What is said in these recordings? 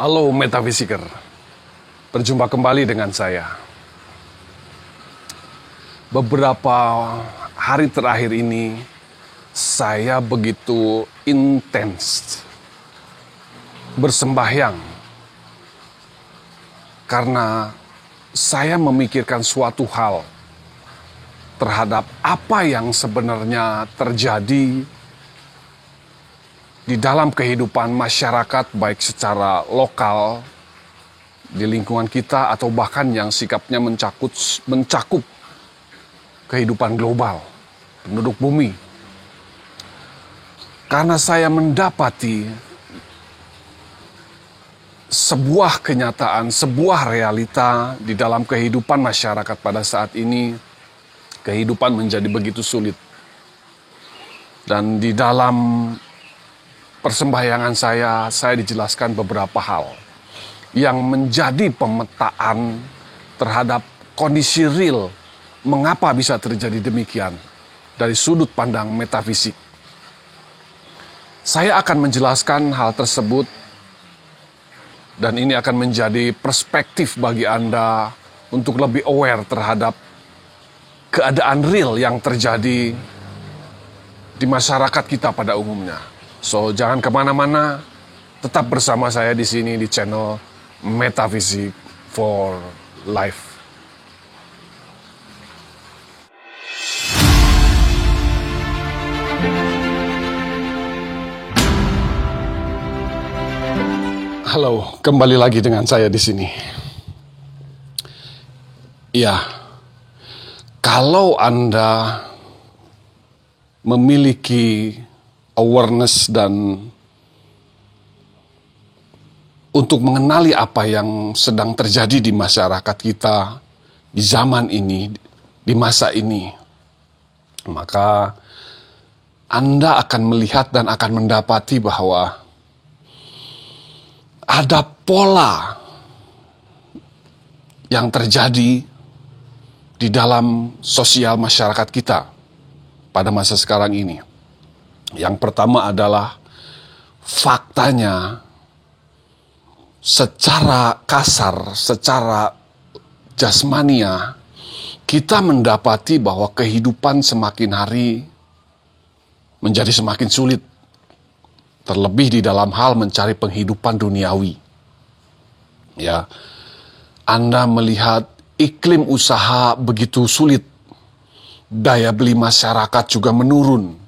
Halo Metafisiker, berjumpa kembali dengan saya. Beberapa hari terakhir ini, saya begitu intens bersembahyang karena saya memikirkan suatu hal terhadap apa yang sebenarnya terjadi di dalam kehidupan masyarakat, baik secara lokal di lingkungan kita atau bahkan yang sikapnya mencakup kehidupan global, penduduk bumi. Karena saya mendapati sebuah kenyataan, sebuah realita di dalam kehidupan masyarakat pada saat ini, kehidupan menjadi begitu sulit. Dan di dalam persembahyangan saya dijelaskan beberapa hal yang menjadi pemetaan terhadap kondisi real mengapa bisa terjadi demikian dari sudut pandang metafisik. Saya akan menjelaskan hal tersebut dan ini akan menjadi perspektif bagi Anda untuk lebih aware terhadap keadaan real yang terjadi di masyarakat kita pada umumnya. So, jangan kemana-mana, tetap bersama saya di sini di channel Metaphysics for Life. Halo, kembali lagi dengan saya di sini. Ya, kalau Anda memiliki awareness dan untuk mengenali apa yang sedang terjadi di masyarakat kita di zaman ini, di masa ini, maka Anda akan melihat dan akan mendapati bahwa ada pola yang terjadi di dalam sosial masyarakat kita pada masa sekarang ini. Yang pertama adalah faktanya secara kasar, secara jasmania, kita mendapati bahwa kehidupan semakin hari menjadi semakin sulit. Terlebih di dalam hal mencari penghidupan duniawi. Ya, Anda melihat iklim usaha begitu sulit. Daya beli masyarakat juga menurun.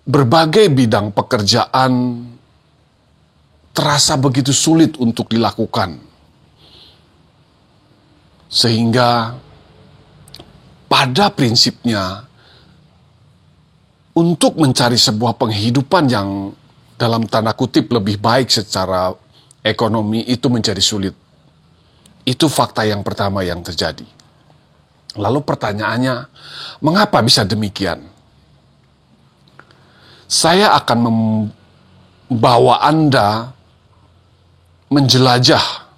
Berbagai bidang pekerjaan terasa begitu sulit untuk dilakukan. Sehingga pada prinsipnya untuk mencari sebuah penghidupan yang dalam tanda kutip lebih baik secara ekonomi itu menjadi sulit. Itu fakta yang pertama yang terjadi. Lalu pertanyaannya, mengapa bisa demikian? Saya akan membawa Anda menjelajah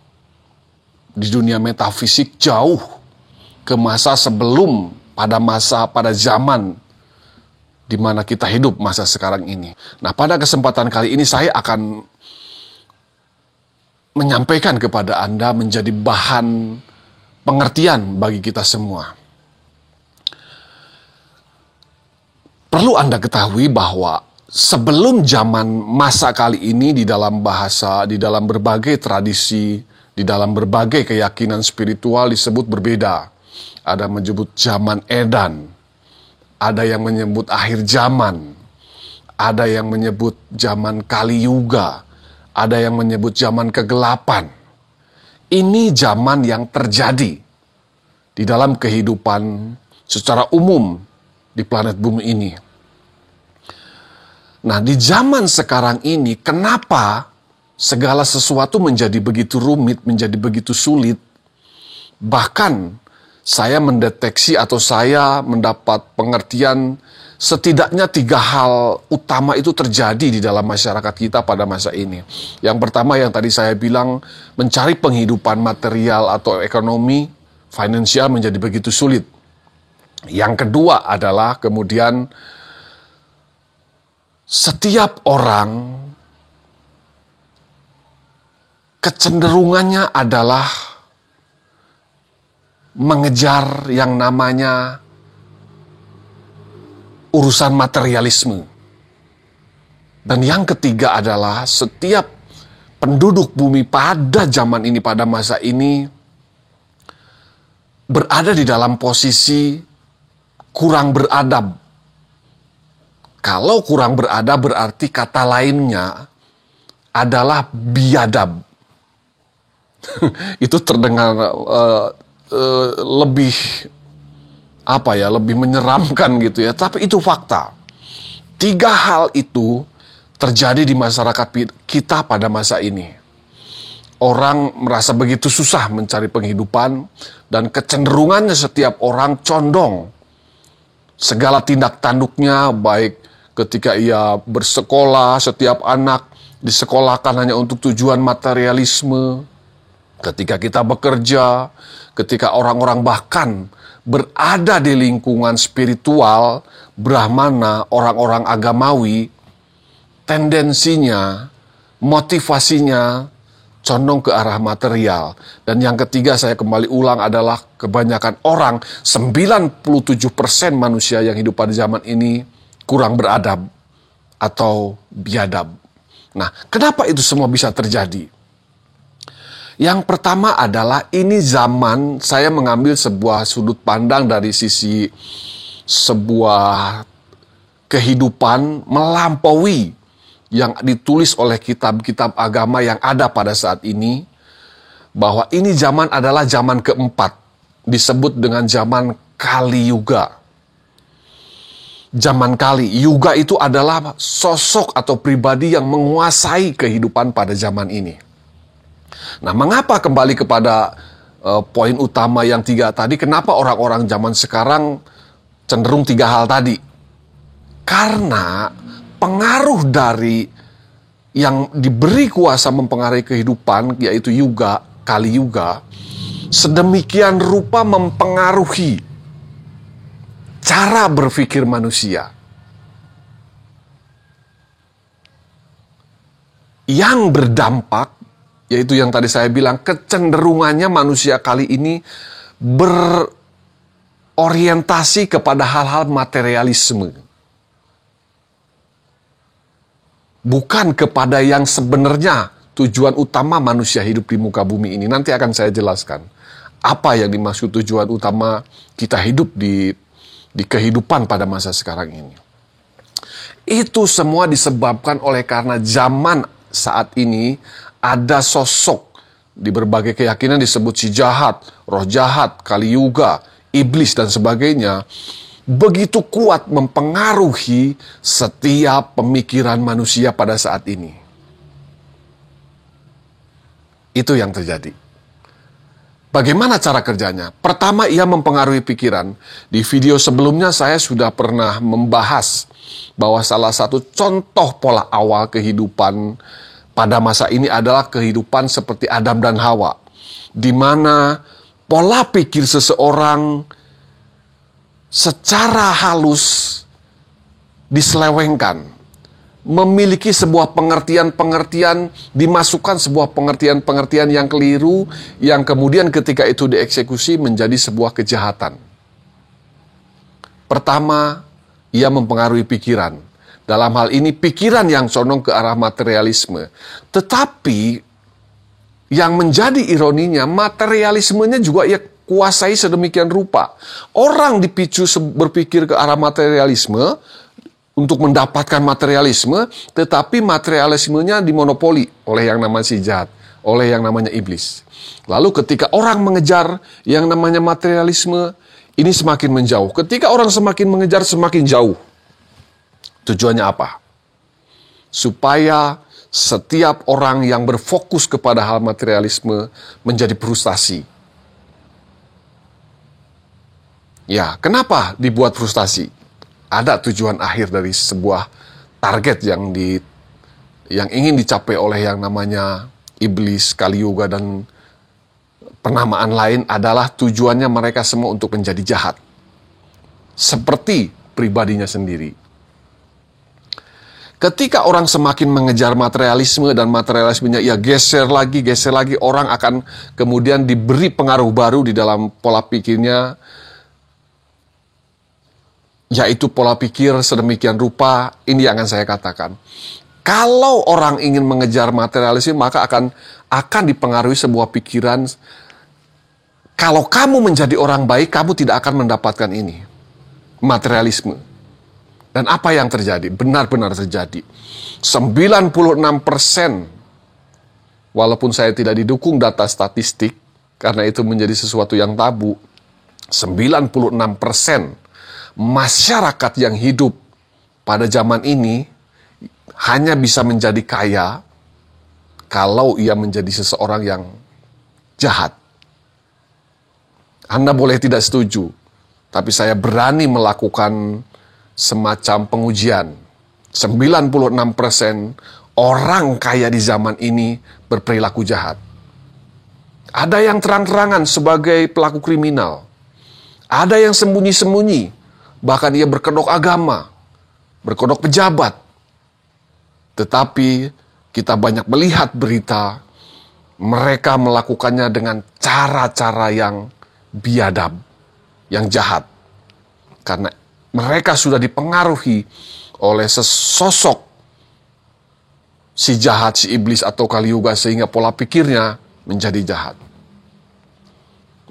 di dunia metafisik jauh ke masa sebelum, pada zaman di mana kita hidup masa sekarang ini. Nah, pada kesempatan kali ini saya akan menyampaikan kepada Anda menjadi bahan pengertian bagi kita semua. Perlu Anda ketahui bahwa sebelum zaman masa kali ini di dalam bahasa, di dalam berbagai tradisi, di dalam berbagai keyakinan spiritual disebut berbeda. Ada menyebut zaman Edan, ada yang menyebut akhir zaman, ada yang menyebut zaman Kali Yuga, ada yang menyebut zaman kegelapan. Ini zaman yang terjadi di dalam kehidupan secara umum di planet bumi ini. Nah, di zaman sekarang ini, kenapa segala sesuatu menjadi begitu rumit, menjadi begitu sulit? Bahkan saya mendeteksi atau saya mendapat pengertian setidaknya 3 hal utama itu terjadi di dalam masyarakat kita pada masa ini. Yang pertama yang tadi saya bilang, mencari penghidupan material atau ekonomi, finansial menjadi begitu sulit. Yang kedua adalah kemudian setiap orang kecenderungannya adalah mengejar yang namanya urusan materialisme. Dan yang ketiga adalah setiap penduduk bumi pada zaman ini, pada masa ini, berada di dalam posisi kurang beradab. Kalau kurang beradab berarti kata lainnya adalah biadab. Itu terdengar lebih lebih menyeramkan gitu ya. Tapi itu fakta. 3 hal itu terjadi di masyarakat kita pada masa ini. Orang merasa begitu susah mencari penghidupan dan kecenderungannya setiap orang condong segala tindak tanduknya, baik ketika ia bersekolah, setiap anak disekolahkan hanya untuk tujuan materialisme. Ketika kita bekerja, ketika orang-orang bahkan berada di lingkungan spiritual, brahmana, orang-orang agamawi, tendensinya, motivasinya condong ke arah material. Dan yang ketiga, saya kembali ulang, adalah kebanyakan orang, 97% manusia yang hidup pada zaman ini kurang beradab atau biadab. Nah, kenapa itu semua bisa terjadi? Yang pertama adalah ini zaman, saya mengambil sebuah sudut pandang dari sisi sebuah kehidupan melampaui yang ditulis oleh kitab-kitab agama yang ada pada saat ini, bahwa ini zaman adalah zaman keempat, disebut dengan zaman Kali Yuga. Zaman Kali Yuga itu adalah sosok atau pribadi yang menguasai kehidupan pada zaman ini. Nah, mengapa kembali kepada poin utama yang 3 tadi, kenapa orang-orang zaman sekarang cenderung 3 hal tadi? Karena pengaruh dari yang diberi kuasa mempengaruhi kehidupan, yaitu Yuga, Kali Yuga, sedemikian rupa mempengaruhi cara berpikir manusia. Yang berdampak, yaitu yang tadi saya bilang, kecenderungannya manusia kali ini berorientasi kepada hal-hal materialisme. Bukan kepada yang sebenarnya tujuan utama manusia hidup di muka bumi ini. Nanti akan saya jelaskan apa yang dimaksud tujuan utama kita hidup di kehidupan pada masa sekarang ini. Itu semua disebabkan oleh karena zaman saat ini ada sosok di berbagai keyakinan disebut si jahat, roh jahat, Kali Yuga, iblis dan sebagainya, begitu kuat mempengaruhi setiap pemikiran manusia pada saat ini. Itu yang terjadi. Bagaimana cara kerjanya? Pertama, ia mempengaruhi pikiran. Di video sebelumnya saya sudah pernah membahas bahwa salah satu contoh pola awal kehidupan pada masa ini adalah kehidupan seperti Adam dan Hawa, di mana pola pikir seseorang secara halus diselewengkan, memiliki sebuah pengertian-pengertian, dimasukkan sebuah pengertian-pengertian yang keliru, yang kemudian ketika itu dieksekusi menjadi sebuah kejahatan. Pertama, ia mempengaruhi pikiran. Dalam hal ini pikiran yang condong ke arah materialisme. Tetapi yang menjadi ironinya, materialismenya juga ia kuasai sedemikian rupa. Orang dipicu berpikir ke arah materialisme untuk mendapatkan materialisme, tetapi materialismenya dimonopoli oleh yang namanya si jahat, oleh yang namanya iblis. Lalu ketika orang mengejar yang namanya materialisme, ini semakin menjauh. Ketika orang semakin mengejar, semakin jauh. Tujuannya apa? Supaya setiap orang yang berfokus kepada hal materialisme menjadi frustasi. Ya, kenapa dibuat frustasi? Ada tujuan akhir dari sebuah target yang ingin dicapai oleh yang namanya iblis, Kali Yuga, dan penamaan lain adalah tujuannya mereka semua untuk menjadi jahat. Seperti pribadinya sendiri. Ketika orang semakin mengejar materialisme dan materialismenya ia geser lagi, orang akan kemudian diberi pengaruh baru di dalam pola pikirnya, yaitu pola pikir sedemikian rupa. Ini yang akan saya katakan. Kalau orang ingin mengejar materialisme, maka akan dipengaruhi sebuah pikiran, kalau kamu menjadi orang baik, kamu tidak akan mendapatkan ini, materialisme. Dan apa yang terjadi? Benar-benar terjadi. 96%, walaupun saya tidak didukung data statistik, karena itu menjadi sesuatu yang tabu, 96% masyarakat yang hidup pada zaman ini hanya bisa menjadi kaya kalau ia menjadi seseorang yang jahat. Anda boleh tidak setuju, tapi saya berani melakukan semacam pengujian. 96% orang kaya di zaman ini berperilaku jahat. Ada yang terang-terangan sebagai pelaku kriminal. Ada yang sembunyi-sembunyi, bahkan ia berkedok agama, berkedok pejabat. Tetapi kita banyak melihat berita, mereka melakukannya dengan cara-cara yang biadab, yang jahat. Karena mereka sudah dipengaruhi oleh sesosok si jahat, si iblis atau Kali Yuga, sehingga pola pikirnya menjadi jahat.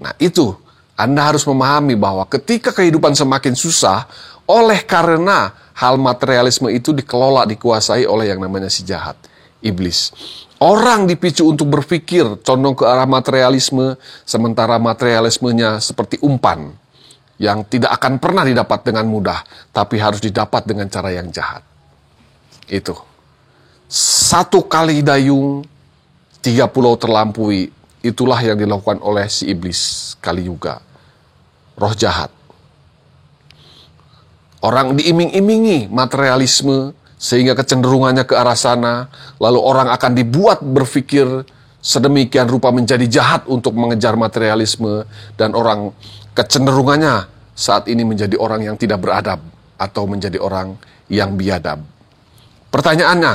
Nah itu, Anda harus memahami bahwa ketika kehidupan semakin susah, oleh karena hal materialisme itu dikelola, dikuasai oleh yang namanya si jahat, iblis. Orang dipicu untuk berpikir condong ke arah materialisme, sementara materialismenya seperti umpan yang tidak akan pernah didapat dengan mudah, tapi harus didapat dengan cara yang jahat. Itu. 1 kali dayung, 3 pulau terlampaui. Itulah yang dilakukan oleh si iblis Kali Yuga, roh jahat. Orang diiming-imingi materialisme, sehingga kecenderungannya ke arah sana, lalu orang akan dibuat berpikir sedemikian rupa menjadi jahat untuk mengejar materialisme, dan orang kecenderungannya saat ini menjadi orang yang tidak beradab atau menjadi orang yang biadab. Pertanyaannya,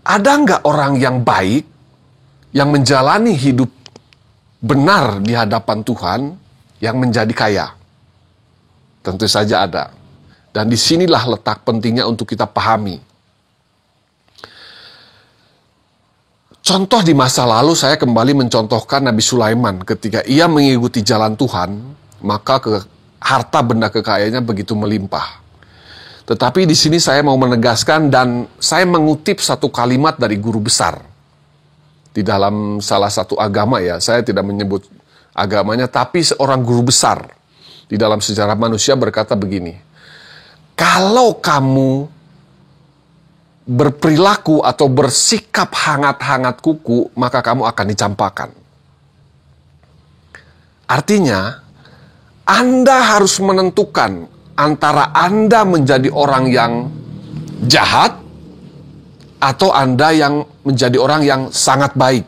ada nggak orang yang baik yang menjalani hidup benar di hadapan Tuhan yang menjadi kaya? Tentu saja ada. Dan disinilah letak pentingnya untuk kita pahami. Contoh di masa lalu, saya kembali mencontohkan Nabi Sulaiman. Ketika ia mengikuti jalan Tuhan, maka harta benda kekayaannya begitu melimpah. Tetapi di sini saya mau menegaskan, dan saya mengutip satu kalimat dari guru besar di dalam salah satu agama, ya, saya tidak menyebut agamanya, tapi seorang guru besar di dalam sejarah manusia berkata begini, kalau kamu berperilaku atau bersikap hangat-hangat kuku, maka kamu akan dicampakkan. Artinya, Anda harus menentukan antara Anda menjadi orang yang jahat atau Anda yang menjadi orang yang sangat baik.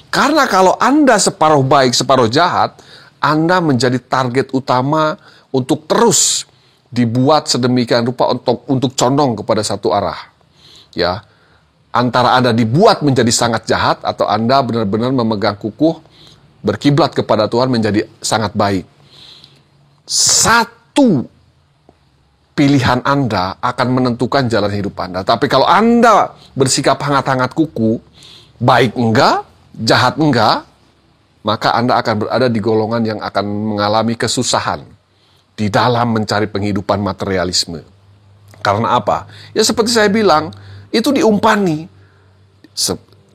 Karena kalau Anda separuh baik, separuh jahat, Anda menjadi target utama untuk terus dibuat sedemikian rupa untuk condong kepada satu arah. Ya, antara Anda dibuat menjadi sangat jahat atau Anda benar-benar memegang kukuh berkiblat kepada Tuhan menjadi sangat baik. Satu pilihan Anda akan menentukan jalan hidup Anda. Tapi kalau Anda bersikap hangat-hangat kuku, baik enggak, jahat enggak, maka Anda akan berada di golongan yang akan mengalami kesusahan di dalam mencari penghidupan materialisme. Karena apa? Ya seperti saya bilang, itu diumpani.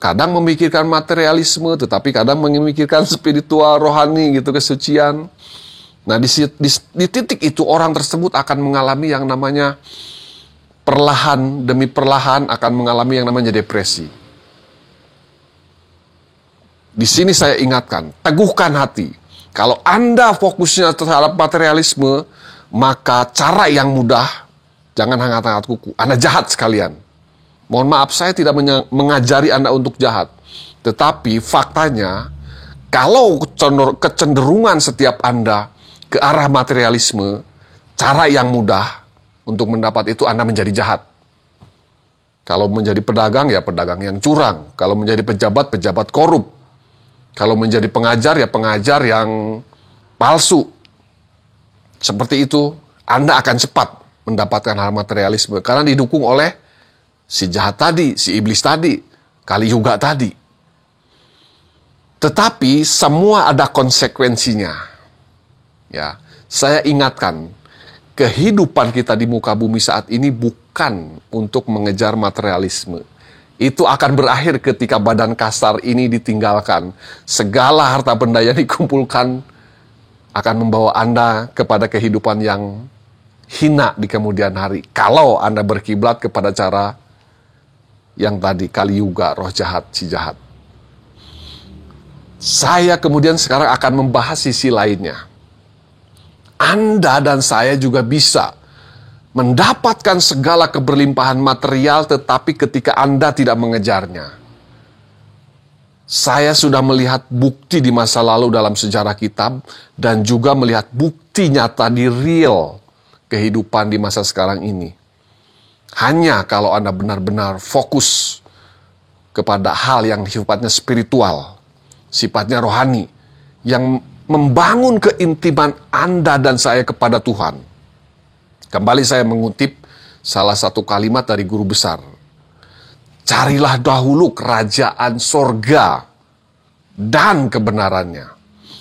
Kadang memikirkan materialisme, tetapi kadang memikirkan spiritual, rohani, gitu, kesucian. Nah, di titik itu orang tersebut akan mengalami yang namanya perlahan demi perlahan akan mengalami yang namanya depresi. Di sini saya ingatkan, teguhkan hati. Kalau Anda fokusnya terhadap materialisme, maka cara yang mudah, jangan hangat-hangat kuku. Anda jahat sekalian. Mohon maaf, saya tidak mengajari Anda untuk jahat. Tetapi faktanya, kalau kecenderungan setiap Anda ke arah materialisme, cara yang mudah untuk mendapat itu Anda menjadi jahat. Kalau menjadi pedagang, ya pedagang yang curang. Kalau menjadi pejabat, pejabat korup. Kalau menjadi pengajar, ya pengajar yang palsu. Seperti itu, Anda akan cepat mendapatkan hal materialisme. Karena didukung oleh si jahat tadi, si iblis tadi, Kali Yuga tadi. Tetapi semua ada konsekuensinya. Ya, saya ingatkan, kehidupan kita di muka bumi saat ini bukan untuk mengejar materialisme. Itu akan berakhir ketika badan kasar ini ditinggalkan. Segala harta benda yang dikumpulkan akan membawa Anda kepada kehidupan yang hina di kemudian hari. Kalau Anda berkiblat kepada cara yang tadi, Kali Yuga, roh jahat, si jahat. Saya kemudian sekarang akan membahas sisi lainnya. Anda dan saya juga bisa mendapatkan segala keberlimpahan material, tetapi ketika Anda tidak mengejarnya. Saya sudah melihat bukti di masa lalu dalam sejarah kitab, dan juga melihat bukti nyata di real kehidupan di masa sekarang ini. Hanya kalau Anda benar-benar fokus kepada hal yang sifatnya spiritual, sifatnya rohani, yang membangun keintiman Anda dan saya kepada Tuhan. Kembali saya mengutip salah satu kalimat dari guru besar. Carilah dahulu kerajaan sorga dan kebenarannya.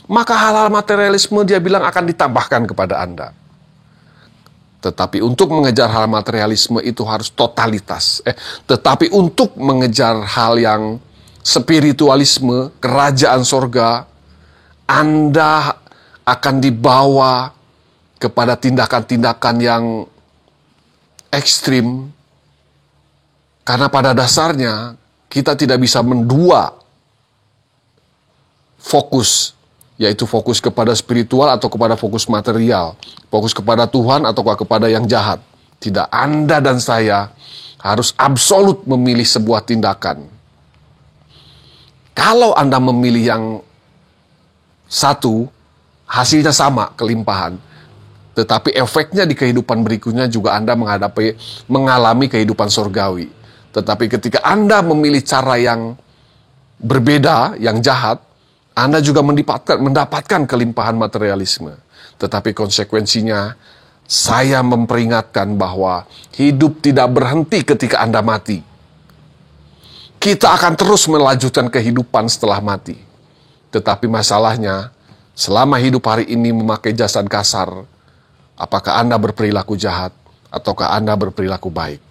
Maka hal-hal materialisme dia bilang akan ditambahkan kepada Anda. Tetapi untuk mengejar hal materialisme itu harus totalitas. Tetapi untuk mengejar hal yang spiritualisme, kerajaan sorga, Anda akan dibawa kepada tindakan-tindakan yang ekstrim. Karena pada dasarnya kita tidak bisa mendua fokus, yaitu fokus kepada spiritual atau kepada fokus material, fokus kepada Tuhan atau kepada yang jahat. Tidak, Anda dan saya harus absolut memilih sebuah tindakan. Kalau Anda memilih yang satu, hasilnya sama, kelimpahan. Tetapi efeknya di kehidupan berikutnya juga Anda mengalami kehidupan surgawi. Tetapi ketika Anda memilih cara yang berbeda, yang jahat, Anda juga mendapatkan kelimpahan materialisme. Tetapi konsekuensinya, saya memperingatkan bahwa hidup tidak berhenti ketika Anda mati. Kita akan terus melanjutkan kehidupan setelah mati. Tetapi masalahnya, selama hidup hari ini memakai jasad kasar, apakah Anda berperilaku jahat ataukah Anda berperilaku baik?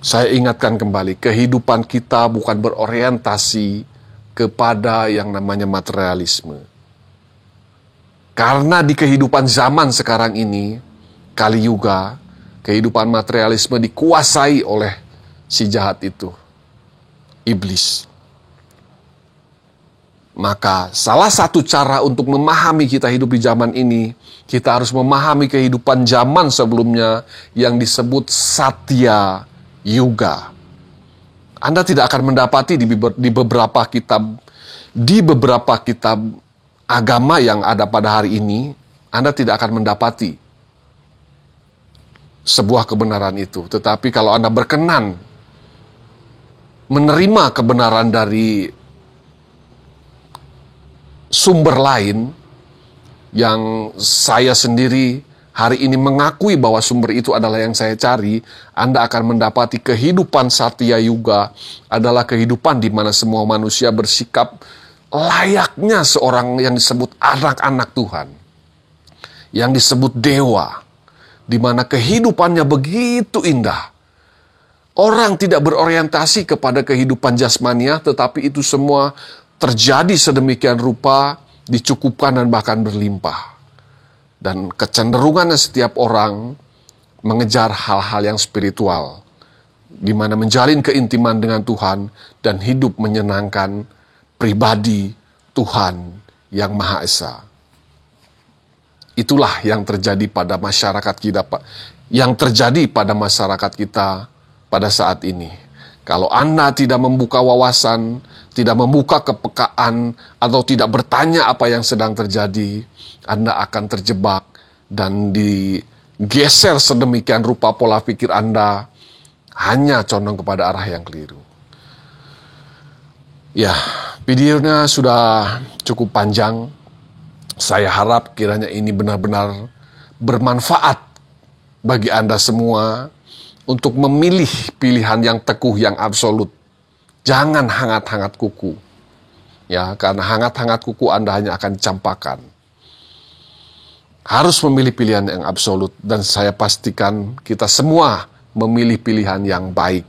Saya ingatkan kembali, kehidupan kita bukan berorientasi kepada yang namanya materialisme. Karena di kehidupan zaman sekarang ini, Kali Yuga, kehidupan materialisme dikuasai oleh si jahat itu, iblis. Maka salah satu cara untuk memahami kita hidup di zaman ini, kita harus memahami kehidupan zaman sebelumnya yang disebut Satya Yuga. Anda tidak akan mendapati di beberapa kitab agama yang ada pada hari ini, Anda tidak akan mendapati sebuah kebenaran itu. Tetapi kalau Anda berkenan menerima kebenaran dari sumber lain yang saya sendiri hari ini mengakui bahwa sumber itu adalah yang saya cari, Anda akan mendapati kehidupan Satya Yuga adalah kehidupan di mana semua manusia bersikap layaknya seorang yang disebut anak-anak Tuhan, yang disebut dewa, di mana kehidupannya begitu indah. Orang tidak berorientasi kepada kehidupan jasmania, tetapi itu semua terjadi sedemikian rupa, dicukupkan dan bahkan berlimpah. Dan kecenderungannya setiap orang mengejar hal-hal yang spiritual, di mana menjalin keintiman dengan Tuhan dan hidup menyenangkan pribadi Tuhan yang Maha Esa. Itulah yang terjadi pada masyarakat kita, yang terjadi pada masyarakat kita pada saat ini. Kalau Anda tidak membuka wawasan, tidak membuka kepekaan, atau tidak bertanya apa yang sedang terjadi, Anda akan terjebak dan digeser sedemikian rupa pola pikir Anda hanya condong kepada arah yang keliru. Ya, videonya sudah cukup panjang. Saya harap kiranya ini benar-benar bermanfaat bagi Anda semua untuk memilih pilihan yang teguh, yang absolut. Jangan hangat-hangat kuku. Ya, karena hangat-hangat kuku Anda hanya akan campakan. Harus memilih pilihan yang absolut, dan saya pastikan kita semua memilih pilihan yang baik.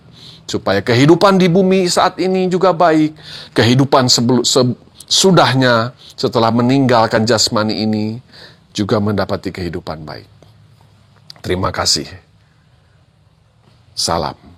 Supaya kehidupan di bumi saat ini juga baik. Kehidupan sudahnya setelah meninggalkan jasmani ini juga mendapati kehidupan baik. Terima kasih. Salam.